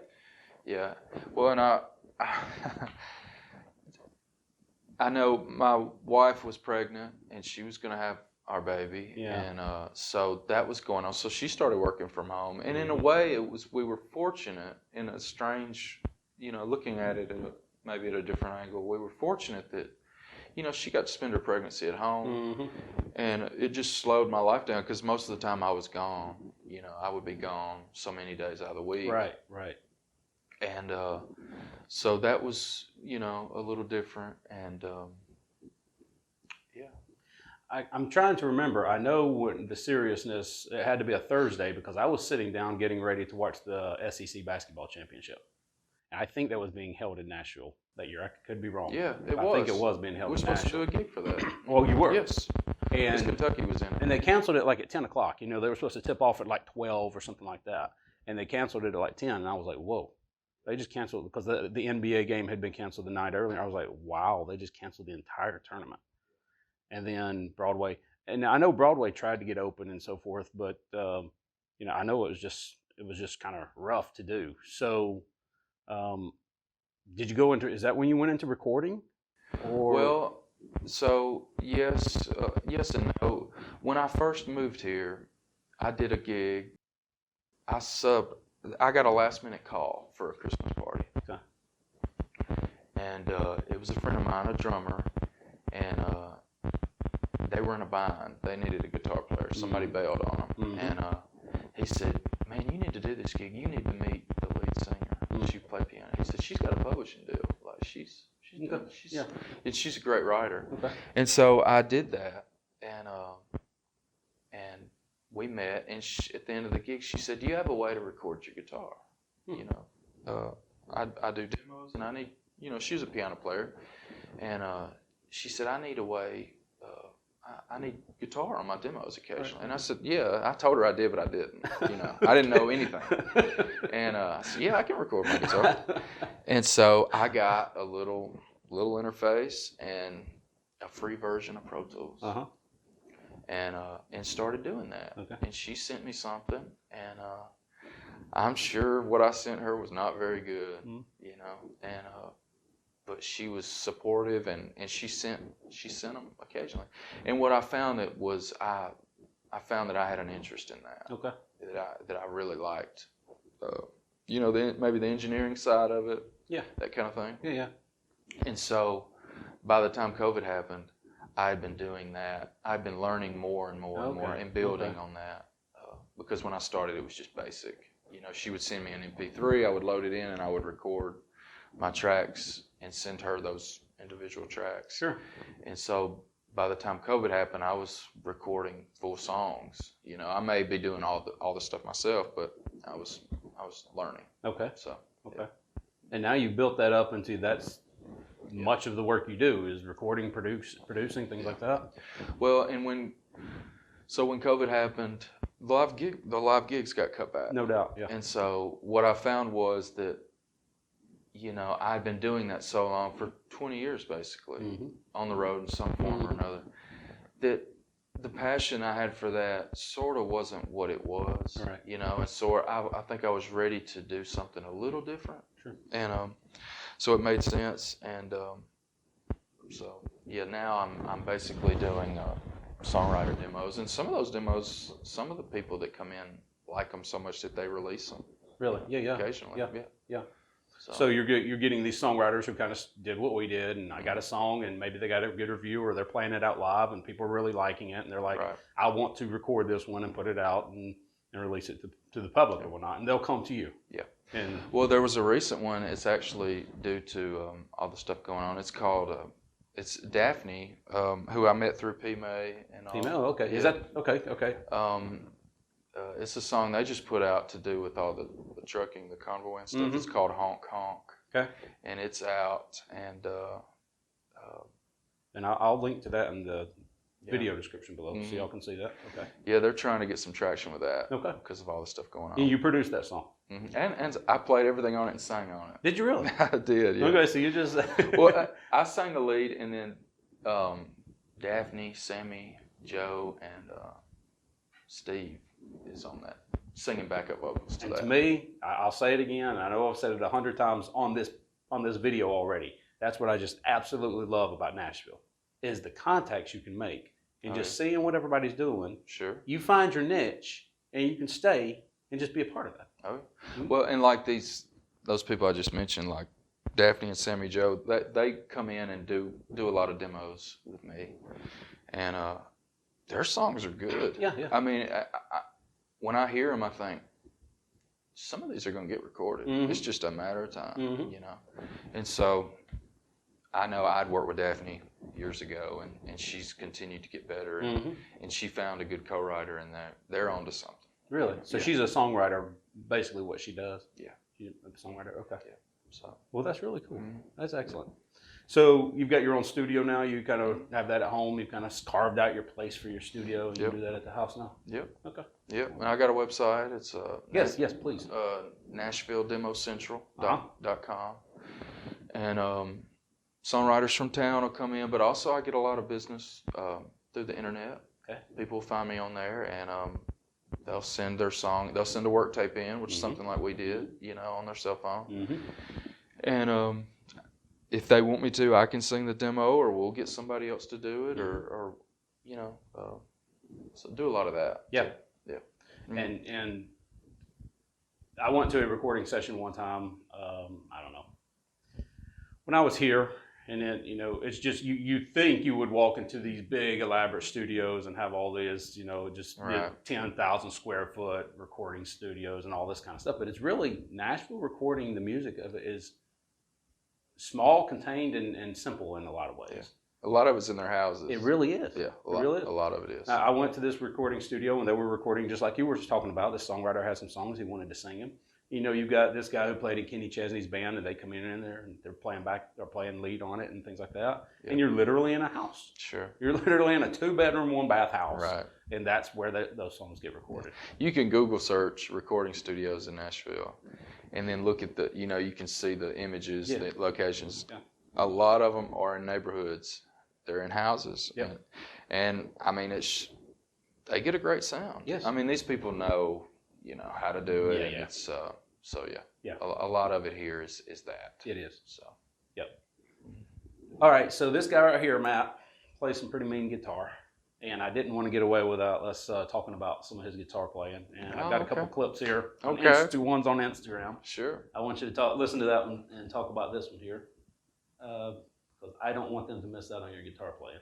Yeah. Well, and I know my wife was pregnant and she was going to have our baby. Yeah. And so that was going on. So she started working from home. And in a way, we were fortunate in a strange, looking at it maybe at a different angle. We were fortunate that, she got to spend her pregnancy at home. Mm-hmm. And it just slowed my life down, because most of the time I was gone. I would be gone so many days out of the week. Right. And so that was, a little different. And I'm trying to remember. I know when the seriousness, it had to be a Thursday because I was sitting down getting ready to watch the SEC basketball championship. And I think that was being held in Nashville that year. I could be wrong. Yeah, it I was. think it was being held We were in supposed Nashville. to do a gig for that. Well, you were. Yes. Because And Kentucky was in it. And they canceled it like at 10 o'clock. They were supposed to tip off at like 12 or something like that. And they canceled it at like 10. And I was like, whoa. They just canceled because the NBA game had been canceled the night earlier. I was like, wow, they just canceled the entire tournament. And then Broadway. And I know Broadway tried to get open and so forth, but, I know it was just kind of rough to do. So did you go into, is that when you went into recording? Or? Well, so yes and no. When I first moved here, I did a gig. I subbed I got a last minute call for a Christmas party. Okay. And it was a friend of mine, a drummer, and they were in a bind. They needed a guitar player. Somebody bailed on them. And he said, man, you need to do this gig. You need to meet the lead singer. She played piano. He said, she's got a publishing deal. Like, she's a great writer. Okay. And so I did that, and we met, and at the end of the gig, she said, do you have a way to record your guitar? You know, I do demos, and I need, you know, she was a piano player, and she said, I need a way, I need guitar on my demos occasionally. Right. And I said, yeah. I told her I did, but I didn't. You know, I didn't know anything. And I said, yeah, I can record my guitar. And so I got a little interface and a free version of Pro Tools. And started doing that. Okay. And she sent me something, and I'm sure what I sent her was not very good, you know. And but she was supportive, and she sent them occasionally. And what I found I found that I had an interest in that. Okay. That I really liked. You know, maybe the engineering side of it. Yeah. That kind of thing. Yeah, yeah. And so, by the time COVID happened, I had been doing that. I'd been learning more and more and more and building on that. Because when I started, it was just basic. You know, she would send me an MP3, I would load it in, and I would record my tracks and send her those individual tracks. Sure. And so, by the time COVID happened, I was recording full songs. You know, I may be doing all the stuff myself, but I was learning. Okay. So. Okay. Yeah. And now you've built that up into that's. Yeah. Much of the work you do is recording, producing, things like that. Well, and when COVID happened, the live gigs got cut back. No doubt, yeah. And so what I found was that, you know, I'd been doing that so long, for 20 years basically, on the road in some form or another, that the passion I had for that sort of wasn't what it was. Right. You know, and so I think I was ready to do something a little different. Sure. And so it made sense, and so yeah, now I'm basically doing songwriter demos, and some of those demos, some of the people that come in like them so much that they release them. Really? Yeah, yeah. Occasionally. Yeah, yeah. Yeah. So you're getting these songwriters who kind of did what we did, and I got a song, and maybe they got a good review, or they're playing it out live, and people are really liking it, and they're like, right. I want to record this one and put it out and release it to the public and whatnot, and they'll come to you. Yeah. And well, there was a recent one. It's actually due to all the stuff going on. It's called it's Daphne, who I met through P May and all. P May, okay. Yeah. Is that okay? Okay. It's a song they just put out to do with all the trucking, the convoy and stuff. It's called Honk Honk. Okay. And it's out, and I'll link to that in the video description below, so y'all can see that. Okay. Yeah, they're trying to get some traction with that. Okay. Because of all the stuff going on. And you produced that song. And I played everything on it and sang on it. Did you really? I did. Yeah. Okay, so you just. Well, I sang the lead, and then Daphne, Sammy, Joe, and Steve is on that, singing backup vocals to that. To me, I'll say it again. I know I've said it 100 times on this video already. That's what I just absolutely love about Nashville, is the contacts you can make and just seeing what everybody's doing. Sure. You find your niche, and you can stay and just be a part of that. Oh, well, and like those people I just mentioned, like Daphne and Sammy Joe, they come in and do a lot of demos with me, and their songs are good. Yeah, yeah. I mean, when I hear them, I think some of these are going to get recorded. It's just a matter of time, you know. And so I know I'd worked with Daphne years ago, and she's continued to get better, and she found a good co-writer in there. They're onto something. Really? So she's a songwriter, basically what she does? Yeah. She's a songwriter, okay. Yeah. So, well, that's really cool. That's excellent. So you've got your own studio now. You kind of have that at home. You've kind of carved out your place for your studio. And you do that at the house now? Yep. Okay. Yep. And I got a website. It's yes, please. NashvilleDemoCentral.com. And songwriters from town will come in, but also I get a lot of business through the internet. Okay. People find me on there, and they'll send their song. They'll send a work tape in, which is something like we did, you know, on their cell phone. And if they want me to, I can sing the demo, or we'll get somebody else to do it, or you know, so do a lot of that. Yeah, so, yeah. And I went to a recording session one time. I don't know, when I was here, and then it's just you think you would walk into these big elaborate studios and have all this, just Right. 10,000 square foot recording studios and all this kind of stuff. But it's really Nashville recording. The music of it is small, contained, and simple in a lot of ways. Yeah. A lot of it's in their houses. It really is. Yeah, It really is. A lot of it is. Now, I went to this recording studio and they were recording just like you were just talking about. This songwriter had some songs, he wanted to sing them. You've got this guy who played in Kenny Chesney's band, and they come in there and they're playing lead on it and things like that. Yeah. And you're literally in a house. Sure. You're literally in a 2-bedroom, 1-bath house. Right. And that's where those songs get recorded. You can Google search recording studios in Nashville, and then look at you can see the images, Yeah. the locations. Yeah. A lot of them are in neighborhoods. They're in houses. Yeah. And I mean, they get a great sound. Yes. I mean, these people know, how to do it. Yeah, and yeah. it's, so yeah. Yeah. A lot of it here is that. It is. So. Yep. All right, so this guy right here, Matt, plays some pretty mean guitar. And I didn't want to get away without us talking about some of his guitar playing. And I've got a couple clips here. One's on Instagram. Sure. I want you to listen to that one and talk about this one here. Because I don't want them to miss out on your guitar playing.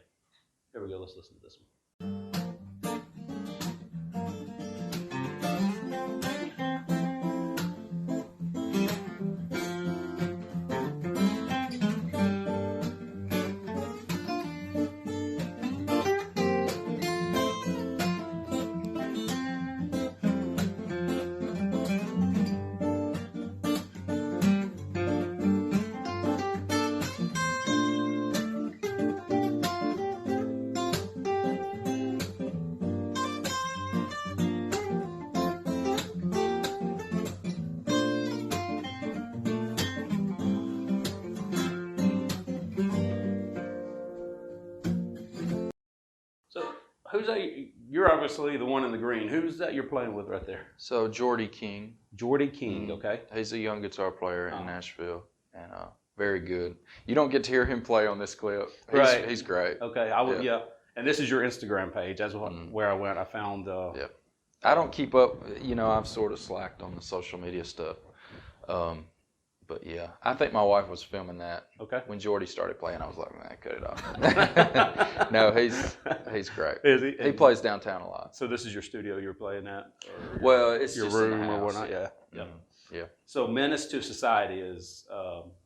Here we go, let's listen to this one. Who's that? You're obviously the one in the green. Who's that you're playing with right there? So Jordy King. Jordy King, okay. He's a young guitar player in Nashville, and very good. You don't get to hear him play on this clip. He's great. Okay, I would, yeah. And this is your Instagram page. That's where I went. I found. Yeah. I don't keep up. I've sort of slacked on the social media stuff. But yeah, I think my wife was filming that. Okay. When Jordy started playing, I was like, man, cut it off. No, he's great. Is he? He plays downtown a lot. So this is your studio you're playing at? Well, it's your just room in the house. or whatnot. Yeah. Yeah. Yeah. So Menace to Society is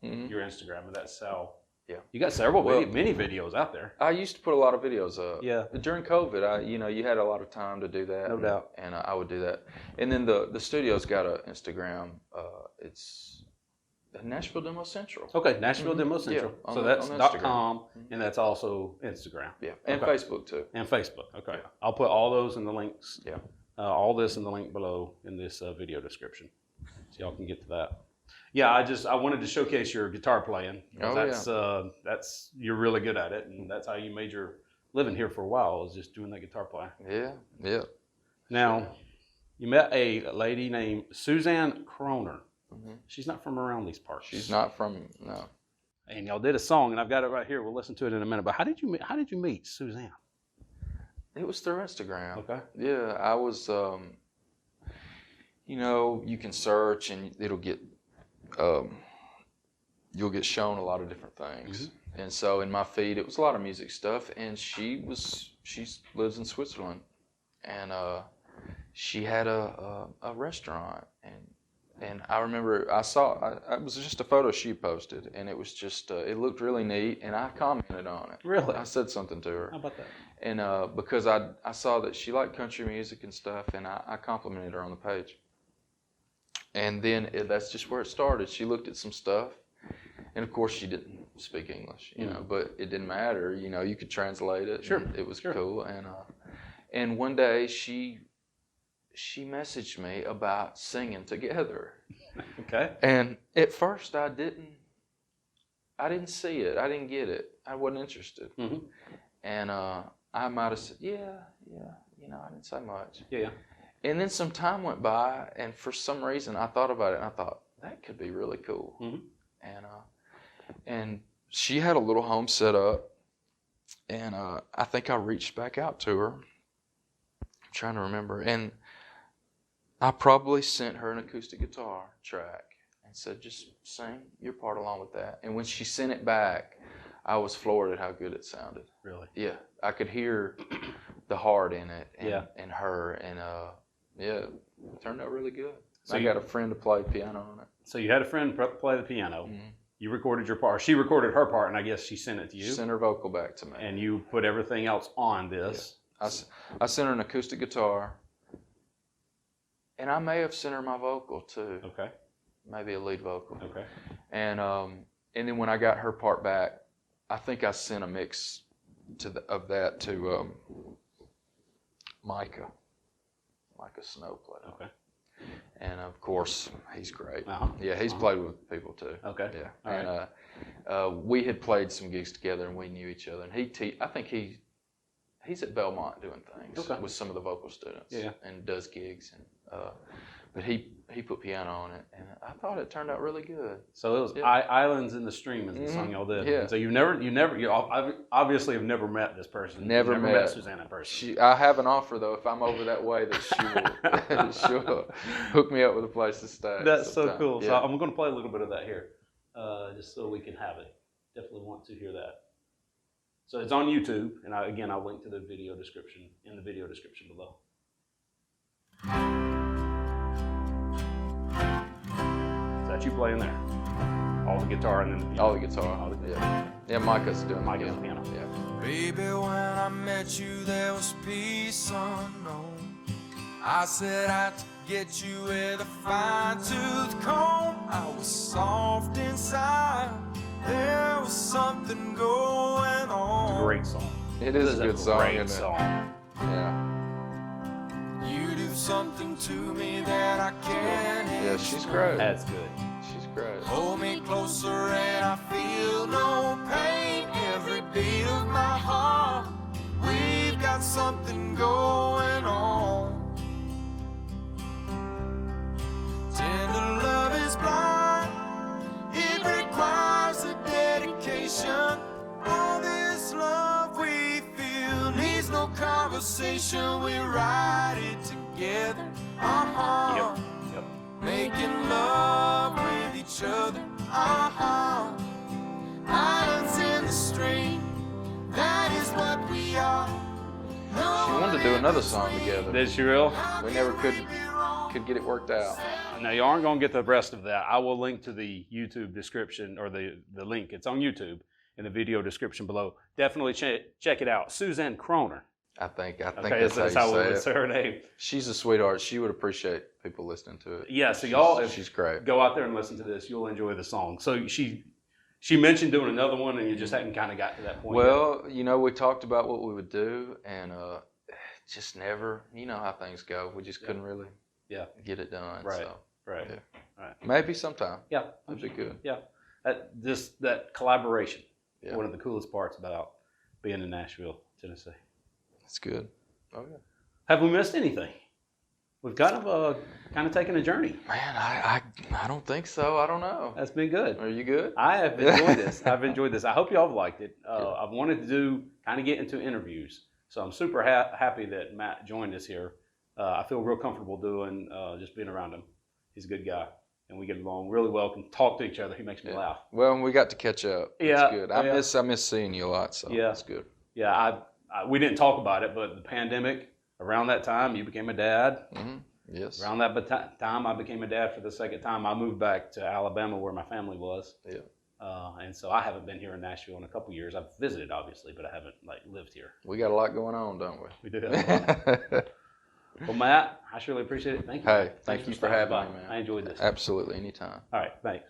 your Instagram, and that's how. Yeah. You got several many videos out there. I used to put a lot of videos up. Yeah. During COVID, you had a lot of time to do that. No doubt. And I would do that. And then the studio's got an Instagram. It's Nashville Demo Central. Okay, Nashville Demo Central. Yeah, so that's on .com, and that's also Instagram. Yeah, and okay. Facebook too. And Facebook. Okay, yeah. I'll put all those in the links. Yeah. All this in the link below in this video description, so y'all can get to that. Yeah, I wanted to showcase your guitar playing. That's you're really good at it, and that's how you made your living here for a while, was just doing that guitar playing. Yeah, yeah. Now, you met a lady named Susanne Croner. Mm-hmm. She's not from around these parts. She's not from no. And y'all did a song, and I've got it right here. We'll listen to it in a minute. But how did you meet Susanne? It was through Instagram. Okay. Yeah, I was. You can search, and it'll get. You'll get shown a lot of different things, and so in my feed, it was a lot of music stuff. And she lives in Switzerland, and she had a restaurant, and I remember it was just a photo she posted, and it was just, it looked really neat, and I commented on it. Really? I said something to her. How about that? And because I saw that she liked country music and stuff, and I complimented her on the page. And then that's just where it started. She looked at some stuff, and of course she didn't speak English, but it didn't matter. You could translate it. Sure. It was cool. And one day she messaged me about singing together. Okay. And at first I didn't see it. I didn't get it. I wasn't interested. Mm-hmm. And I might have said, yeah, I didn't say much. Yeah. And then some time went by, and for some reason I thought about it, and I thought, that could be really cool. Mm-hmm. And she had a little home set up, and I think I reached back out to her. I'm trying to remember. And I probably sent her an acoustic guitar track and said, just sing your part along with that. And when she sent it back, I was floored at how good it sounded. Really? Yeah, I could hear the heart in it and, Yeah. and her, and yeah, it turned out really good. So I got a friend to play piano on it. So you had a friend play the piano. Mm-hmm. You recorded your part. She recorded her part, and I guess she sent it to you. She sent her vocal back to me. And you put everything else on this. Yeah. I sent her an acoustic guitar, and I may have sent her my vocal too. Okay. Maybe a lead vocal. Okay. And then when I got her part back, I think I sent a mix of that to Micah Snow played. Okay. And of course, he's great. Uh-huh. Yeah, he's played with people too. Okay. Yeah. All right. And we had played some gigs together, and we knew each other. And I think he's at Belmont doing things with some of the vocal students. Yeah. And does gigs, and but he put piano on it, and I thought it turned out really good. So it was Islands in the Stream is the song y'all did. Yeah. And so you obviously have never met this person. Never You've met Susanne in person. I have an offer though. If I'm over that way, that she'll hook me up with a place to stay. That's sometime. so cool. Yeah. So I'm going to play a little bit of that here, just so we can have it. Definitely want to hear that. So it's on YouTube, and I'll link to the video description in the video description below. Is that you playing there? All the guitar and then the piano. All the guitar. Yeah, Micah's doing Micah's the piano. piano. Yeah. Baby, when I met you, there was peace unknown. I set out to get you with a fine-tooth comb. I was soft inside. There was something going on. It's a great song. It is a good song, Great isn't it? song. Yeah. You do something to me that I can't Yeah, she's great. That's good. She's great. Hold me closer and I feel no pain. Every beat of my heart, we've got something going on. Tender love is blind. It requires a dedication. All this love we feel needs no conversation. We ride it together. Yep. Making love with each other. Islands in the stream. That is what we are. She wanted to do another song together. Did she real? We never could get it worked out. Now you aren't going to get the rest of that. I will link to the YouTube description, or the link. It's on YouTube in the video description below. Definitely check it out. Susanne Croner. I think Okay, that's how you it's say it. her name. She's a sweetheart. She would appreciate people listening to it. Yeah, so y'all, if she's great. go out there and listen to this, you'll enjoy the song. So she mentioned doing another one, and you just hadn't kind of got to that point Well, we talked about what we would do, and just never, you know how things go. We just couldn't really get it done. Right. So, Right. yeah. Right. Maybe sometime. Yeah. That'd be good. Yeah. That collaboration, Yeah. one of the coolest parts about being in Nashville, Tennessee. That's good. Oh, yeah. Have we missed anything? We've kind of taken a journey. Man, I don't think so. I don't know. That's been good. Are you good? I have enjoyed this. I've enjoyed this. I hope y'all have liked it. I've wanted to get into interviews. So I'm super happy that Matt joined us here. I feel real comfortable doing just being around him. He's a good guy, and we get along really well. Can talk to each other. He makes me laugh. Well, and we got to catch up. Yeah, It's good. I miss seeing you a lot, so it's good. Yeah, we didn't talk about it, but the pandemic, around that time, you became a dad. Mm-hmm. Yes. Around that time, I became a dad for the second time. I moved back to Alabama where my family was. Yeah. And so I haven't been here in Nashville in a couple years. I've visited, obviously, but I haven't lived here. We got a lot going on, don't we? We do have a lot. Well, Matt, I surely appreciate it. Thank you. Hey, thank you for stopping having by. me, man. I enjoyed this. Absolutely, anytime. All right, thanks.